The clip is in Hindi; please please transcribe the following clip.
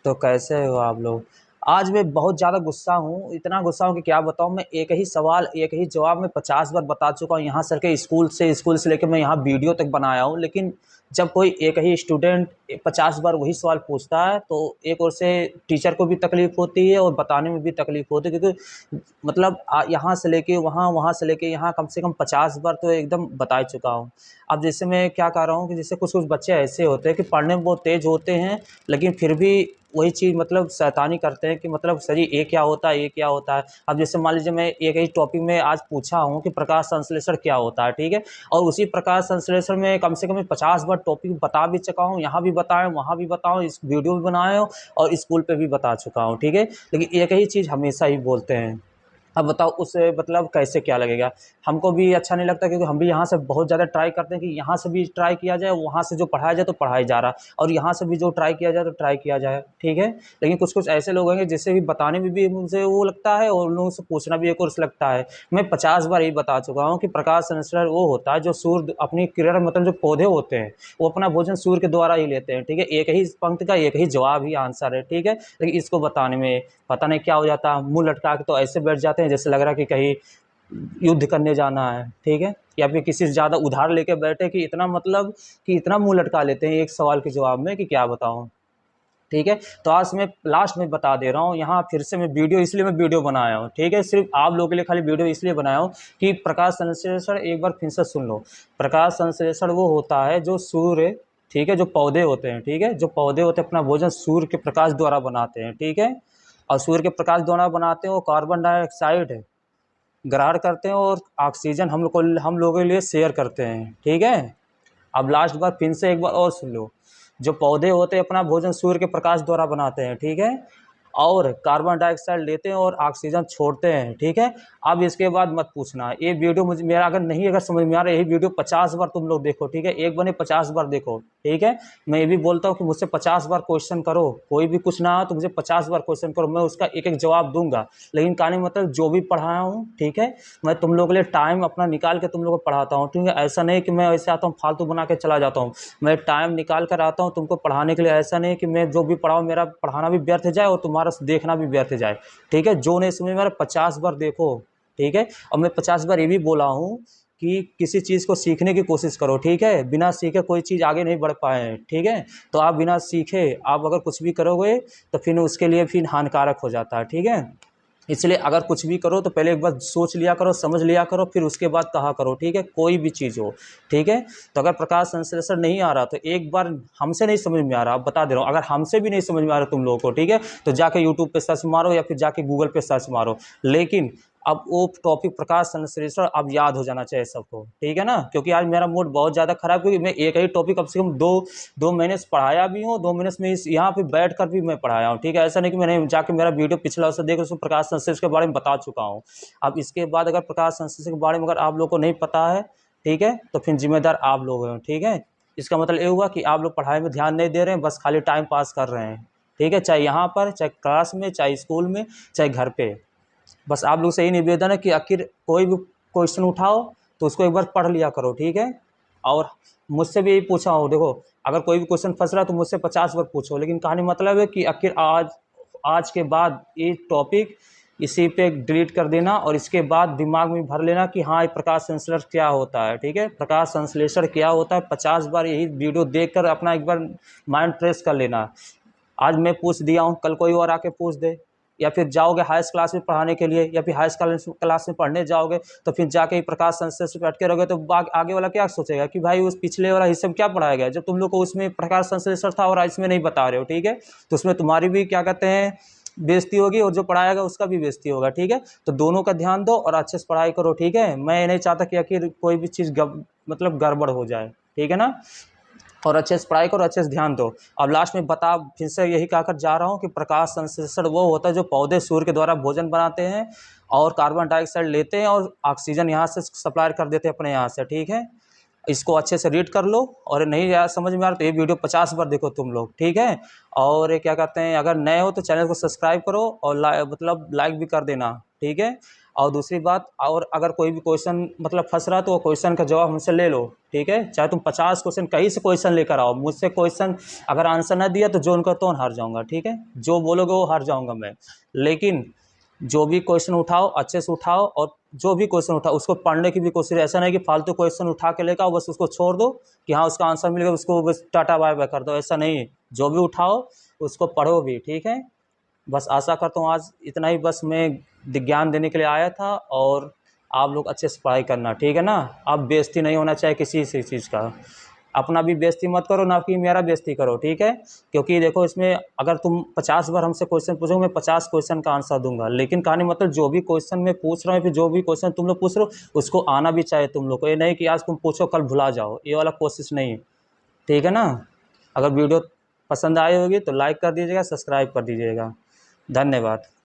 तो कैसे हो आप लोग? आज मैं बहुत ज़्यादा गुस्सा हूँ, इतना गुस्सा हूँ कि क्या बताऊँ। मैं एक ही सवाल, एक ही जवाब मैं 50 बार बता चुका हूँ, यहाँ सर के स्कूल से लेके मैं यहाँ वीडियो तक बनाया हूँ। लेकिन जब कोई एक ही स्टूडेंट 50 बार वही सवाल पूछता है, तो एक ओर से टीचर को भी तकलीफ़ होती है और बताने में भी तकलीफ़ होती है, क्योंकि मतलब यहाँ से लेके वहाँ, वहाँ से लेके यहाँ कम से कम 50 बार तो एकदम बता ही चुका हूँ। अब जैसे मैं क्या कह रहा हूँ कि जैसे कुछ-कुछ बच्चे ऐसे होते हैं कि पढ़ने में बहुत तेज़ होते हैं, लेकिन फिर भी वही चीज़ मतलब शैतानी करते हैं कि मतलब सर ये क्या होता है, ये क्या होता है? अब जैसे मान लीजिए मैं एक ही टॉपिक में आज पूछा हूँ कि प्रकाश संश्लेषण क्या होता है, ठीक है? और उसी प्रकाश संश्लेषण में कम से कम मैं 50 बार टॉपिक बता भी चुका हूँ, यहाँ भी बताया हूँ, वहाँ भी बताया हूँ, इस वीडियो भी बनाया हूँ और स्कूल पे भी बता चुका हूँ, ठीक है? लेकिन एक ही चीज़ हमेशा ही बोलते हैं। अब बताओ उससे मतलब कैसे क्या लगेगा? हमको भी अच्छा नहीं लगता, क्योंकि हम भी यहाँ से बहुत ज़्यादा ट्राई करते हैं कि यहाँ से भी ट्राई किया जाए, वहाँ से जो पढ़ाया जाए तो पढ़ाया जा रहा है, और यहाँ से भी जो ट्राई किया जाए तो ट्राई किया जाए, ठीक है? लेकिन कुछ-कुछ ऐसे लोग होंगे जिससे भी बताने में भी मुझे वो लगता है और उन लोगों से पूछना भी एक और से लगता है। मैं 50 बार यही बता चुका हूँ कि प्रकाश संश्लेषण वो होता है जो सूर्य अपनी किरण, मतलब जो पौधे होते हैं, वो अपना भोजन सूर्य के द्वारा ही लेते हैं, ठीक है? एक ही पंक्ति का एक ही जवाब ही आंसर है, ठीक है? लेकिन इसको बताने में पता नहीं क्या हो जाता है, मुँह लटका के तो ऐसे बैठ जाते हैं जैसे लग रहा है कि कहीं युद्ध करने जाना है, ठीक है? या फिर किसी से ज़्यादा उधार लेके बैठे कि इतना मतलब कि इतना मुँह लटका लेते हैं एक सवाल के जवाब में कि क्या बताऊँ, ठीक है? तो आज मैं लास्ट में बता दे रहा हूँ, यहाँ फिर से मैं वीडियो इसलिए मैं वीडियो बनाया हूँ, ठीक है? सिर्फ़ आप लोगों के लिए खाली वीडियो इसलिए बनाया हूँ कि प्रकाश संश्लेषण एक बार फिर से सुन लो। प्रकाश संश्लेषण वो होता है जो सूर्य, ठीक है? जो पौधे होते हैं, ठीक है? जो पौधे होते हैं अपना भोजन सूर्य के प्रकाश द्वारा बनाते हैं, ठीक है? और सूर्य के प्रकाश द्वारा बनाते हैं, वो कार्बन डाइऑक्साइड ग्रहण करते हैं और ऑक्सीजन हम लोगों के लिए शेयर करते हैं, ठीक है? अब लास्ट बार फिर से एक बार और सुन लो। जो पौधे होते हैं अपना भोजन सूर्य के प्रकाश द्वारा बनाते हैं, ठीक है? और कार्बन डाइऑक्साइड लेते हैं और ऑक्सीजन छोड़ते हैं, ठीक है? अब इसके बाद मत पूछना, ये वीडियो मुझे मेरा अगर समझ में आ रहा है, यही वीडियो 50 बार तुम लोग देखो, ठीक है? एक बार नहीं 50 बार देखो, ठीक है? मैं ये भी बोलता हूँ कि मुझसे 50 बार क्वेश्चन करो, कोई भी कुछ ना हो तो मुझे 50 बार क्वेश्चन करो, मैं उसका एक-एक जवाब दूँगा। लेकिन कहने का मतलब जो भी पढ़ाया हूँ, ठीक है? मैं तुम लोगों के लिए टाइम अपना निकाल के तुम लोगों को पढ़ाता हूँ, ठीक है? ऐसा नहीं कि मैं ऐसे आता हूँ फालतू बना के चला जाता हूँ। मैं टाइम निकाल कर आता हूँ तुमको पढ़ाने के लिए, ऐसा नहीं कि मैं जो भी पढ़ाऊँ मेरा पढ़ाना भी व्यर्थ जाए और तुम्हारा देखना भी व्यर्थ जाए, ठीक है? जो नहीं समझ में आ रहा 50 बार देखो, ठीक है? और मैं 50 बार ये भी बोला हूँ कि किसी चीज़ को सीखने की कोशिश करो, ठीक है? बिना सीखे कोई चीज़ आगे नहीं बढ़ पाए हैं, ठीक है? तो आप बिना सीखे आप अगर कुछ भी करोगे तो फिर उसके लिए फिर हानिकारक हो जाता है, ठीक है? इसलिए अगर कुछ भी करो तो पहले एक बार सोच लिया करो, समझ लिया करो, फिर उसके बाद कहा करो, ठीक है? कोई भी चीज़ हो, ठीक है? तो अगर प्रकाश संश्लेषण नहीं आ रहा तो एक बार हमसे नहीं समझ में आ रहा, अब बता दे रहा हूँ, अगर हमसे भी नहीं समझ में आ रहा तुम लोगों को, ठीक है? तो जाके यूट्यूब पे सर्च मारो या फिर जाके गूगल पे सर्च मारो। लेकिन अब वो टॉपिक प्रकाश संश्लेषण अब याद हो जाना चाहिए सबको, ठीक है ना? क्योंकि आज मेरा मूड बहुत ज़्यादा ख़राब, क्योंकि मैं एक ही टॉपिक कम से कम 2 महीने से पढ़ाया भी हूँ, 2 महीने से मैं इस यहाँ पे बैठकर भी मैं पढ़ाया हूँ, ठीक है? ऐसा नहीं कि मैंने जाके मेरा वीडियो पिछला उससे देख उसमें प्रकाश संश्लेषण के बारे में बता चुका हूँ। अब इसके बाद अगर प्रकाश संश्लेषण के बारे में अगर आप लोग को नहीं पता है, ठीक है? तो फिर ज़िम्मेदार आप लोग हैं, ठीक है? इसका मतलब ये हुआ कि आप लोग पढ़ाई में ध्यान नहीं दे रहे हैं, बस खाली टाइम पास कर रहे हैं, ठीक है? चाहे यहाँ पर, चाहे क्लास में, चाहे स्कूल में, चाहे घर पे। बस आप लोग से यही निवेदन है कि आखिर कोई भी क्वेश्चन उठाओ तो उसको एक बार पढ़ लिया करो, ठीक है? और मुझसे भी यही पूछा हो, देखो अगर कोई भी क्वेश्चन फंस रहा है तो मुझसे 50 बार पूछो, लेकिन कहने मतलब है कि आखिर आज आज के बाद ये टॉपिक इसी पे डिलीट कर देना और इसके बाद दिमाग में भर लेना कि हाँ ये प्रकाश संश्लेषण क्या होता है, ठीक है? प्रकाश संश्लेषण क्या होता है 50 बार यही वीडियो देख कर अपना एक बार माइंड फ्रेश कर लेना। आज मैं पूछ दिया हूँ, कल कोई और आके पूछ दे, या फिर जाओगे हाईएस्ट क्लास में पढ़ाने के लिए या फिर हाईएस्ट क्लास में पढ़ने जाओगे तो फिर जाके ही प्रकाश संश्लेषण पे अटके रहोगे, तो आगे वाला क्या सोचेगा कि भाई उस पिछले वाला हिस्से में क्या पढ़ाया गया, जब तुम लोग को उसमें प्रकाश संश्लेषण था और इसमें नहीं बता रहे हो, ठीक है? तो उसमें तुम्हारी भी क्या कहते हैं बेइज्जती होगी और जो पढ़ाएगा उसका भी बेइज्जती होगा, ठीक है? तो दोनों का ध्यान दो और अच्छे से पढ़ाई करो, ठीक है? मैं ये नहीं चाहता कि आखिर कोई भी चीज़ मतलब गड़बड़ हो जाए, ठीक है ना? और अच्छे से पढ़ाई करो, अच्छे से ध्यान दो। अब लास्ट में बता फिर से यही कहकर जा रहा हूँ कि प्रकाश संश्लेषण वो होता है जो पौधे सूर्य के द्वारा भोजन बनाते हैं और कार्बन डाइऑक्साइड लेते हैं और ऑक्सीजन यहाँ से सप्लाई कर देते हैं अपने यहाँ से, ठीक है? इसको अच्छे से रीड कर लो, और नहीं यार समझ में आ रहा तो ये वीडियो 50 बार देखो तुम लोग, ठीक है? और ये क्या कहते हैं, अगर नए हो तो चैनल को सब्सक्राइब करो और मतलब लाइक भी कर देना, ठीक है? और दूसरी बात, और अगर कोई भी क्वेश्चन मतलब फंस रहा है तो वो क्वेश्चन का जवाब हमसे ले लो, ठीक है। चाहे तुम 50 क्वेश्चन कहीं से क्वेश्चन लेकर आओ, मुझसे क्वेश्चन अगर आंसर ना दिया तो जोन का तो हार जाऊंगा, ठीक है। जो बोलोगे वो हार जाऊंगा मैं। लेकिन जो भी क्वेश्चन उठाओ अच्छे से उठाओ, और जो भी क्वेश्चन उठाओ उसको पढ़ने की भी कोशिश। ऐसा नहीं कि फालतू क्वेश्चन उठा के लेकर आओ बस उसको छोड़ दो कि हाँ उसका आंसर मिल गया, उसको बस टाटा बाय बाय कर दो, ऐसा नहीं। जो भी उठाओ उसको पढ़ो भी, ठीक है। बस आशा करता हूँ आज इतना ही बस मैं ज्ञान देने के लिए आया था, और आप लोग अच्छे से पढ़ाई करना, ठीक है ना। अब बेइज्जती नहीं होना चाहिए किसी से चीज़ का। अपना भी बेइज्जती मत करो, ना कि मेरा बेइज्जती करो, ठीक है। क्योंकि देखो इसमें अगर तुम 50 बार हमसे क्वेश्चन पूछोगे, मैं 50 क्वेश्चन का आंसर दूंगा, लेकिन कहानी मतलब जो भी क्वेश्चन मैं पूछ रहा हूँ, फिर जो भी क्वेश्चन तुम लोग पूछ रहे हो उसको आना भी चाहिए तुम लोग को। ये नहीं कि आज तुम पूछो कल भुला जाओ, ये वाला कोशिश नहीं, ठीक है ना। अगर वीडियो पसंद आई होगी तो लाइक कर दीजिएगा, सब्सक्राइब कर दीजिएगा। धन्यवाद।